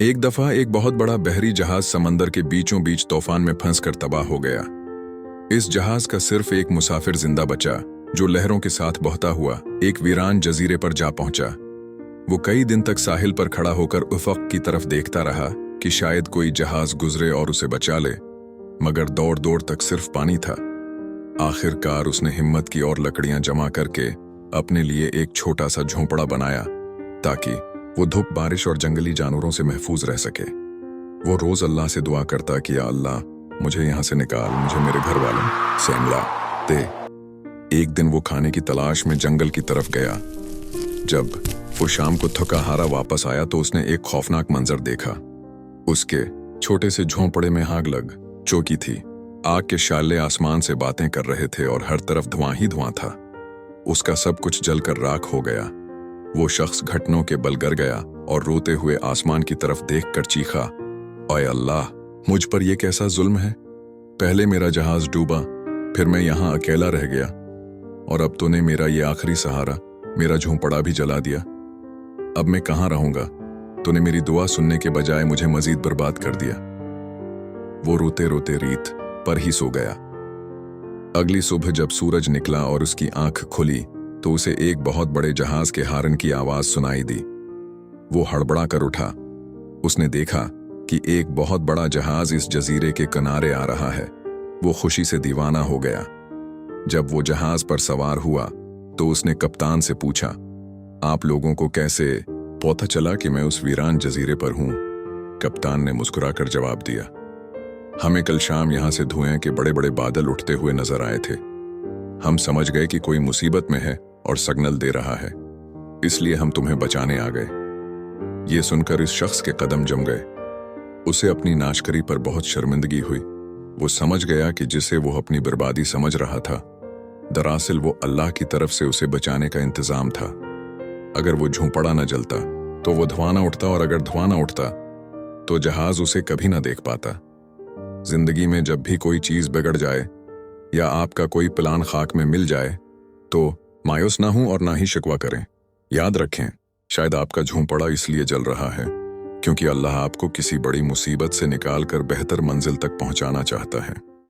एक दफा एक बहुत बड़ा बहरी जहाज समंदर के बीचों बीच तूफान में फंसकर तबाह हो गया। इस जहाज का सिर्फ एक मुसाफिर जिंदा बचा, जो लहरों के साथ बहता हुआ एक वीरान जजीरे पर जा पहुंचा। वो कई दिन तक साहिल पर खड़ा होकर उफक की तरफ देखता रहा कि शायद कोई जहाज गुजरे और उसे बचा ले, मगर दौड़ दौड़ तक सिर्फ पानी था। आखिरकार उसने हिम्मत की और लकड़ियां जमा करके अपने लिए एक छोटा सा झोंपड़ा बनाया, ताकि वो धूप, बारिश और जंगली जानवरों से महफूज रह सके। वो रोज अल्लाह से दुआ करता कि या अल्लाह, मुझे यहां से निकाल, मुझे मेरे घर वालों से इमला दे। एक दिन वो खाने की तलाश में जंगल की तरफ गया। जब वो शाम को थका हारा वापस आया तो उसने एक खौफनाक मंजर देखा। उसके छोटे से झोंपड़े में आग लग चौकी थी। आग के शाले आसमान से बातें कर रहे थे और हर तरफ धुआं ही धुआं था। उसका सब कुछ जलकर राख हो गया। वो शख्स घुटनों के बल गिर गया और रोते हुए आसमान की तरफ देखकर चीखा, ओए अल्लाह, मुझ पर यह कैसा जुल्म है। पहले मेरा जहाज डूबा, फिर मैं यहां अकेला रह गया, और अब तूने मेरा ये आखिरी सहारा, मेरा झोंपड़ा भी जला दिया। अब मैं कहां रहूंगा। तूने मेरी दुआ सुनने के बजाय मुझे मजीद बर्बाद कर दिया। वो रोते रोते रीत पर ही सो गया। अगली सुबह जब सूरज निकला और उसकी आंख खुली तो उसे एक बहुत बड़े जहाज के हारन की आवाज सुनाई दी। वो हड़बड़ा कर उठा। उसने देखा कि एक बहुत बड़ा जहाज इस जजीरे के किनारे आ रहा है। वो खुशी से दीवाना हो गया। जब वो जहाज पर सवार हुआ तो उसने कप्तान से पूछा, आप लोगों को कैसे पता चला कि मैं उस वीरान जजीरे पर हूं? कप्तान ने मुस्कुराकर जवाब दिया, हमें कल शाम यहां से धुएं के बड़े बड़े बादल उठते हुए नजर आए थे। हम समझ गए कि कोई मुसीबत में है और सिग्नल दे रहा है, इसलिए हम तुम्हें बचाने आ गए। ये सुनकर इस शख्स के कदम जम गए। उसे अपनी नाशकरी पर बहुत शर्मिंदगी हुई। वो समझ गया कि जिसे वो अपनी बर्बादी समझ रहा था, दरअसल वो अल्लाह की तरफ से उसे बचाने का इंतजाम था। अगर वो झोंपड़ा न जलता तो वो धुआं न उठता, और अगर धुआं न उठता तो जहाज उसे कभी न देख पाता। जिंदगी में जब भी कोई चीज बिगड़ जाए या आपका कोई प्लान खाक में मिल जाए तो मायूस ना हों और ना ही शिकवा करें। याद रखें, शायद आपका झोंपड़ा इसलिए जल रहा है क्योंकि अल्लाह आपको किसी बड़ी मुसीबत से निकालकर बेहतर मंजिल तक पहुंचाना चाहता है।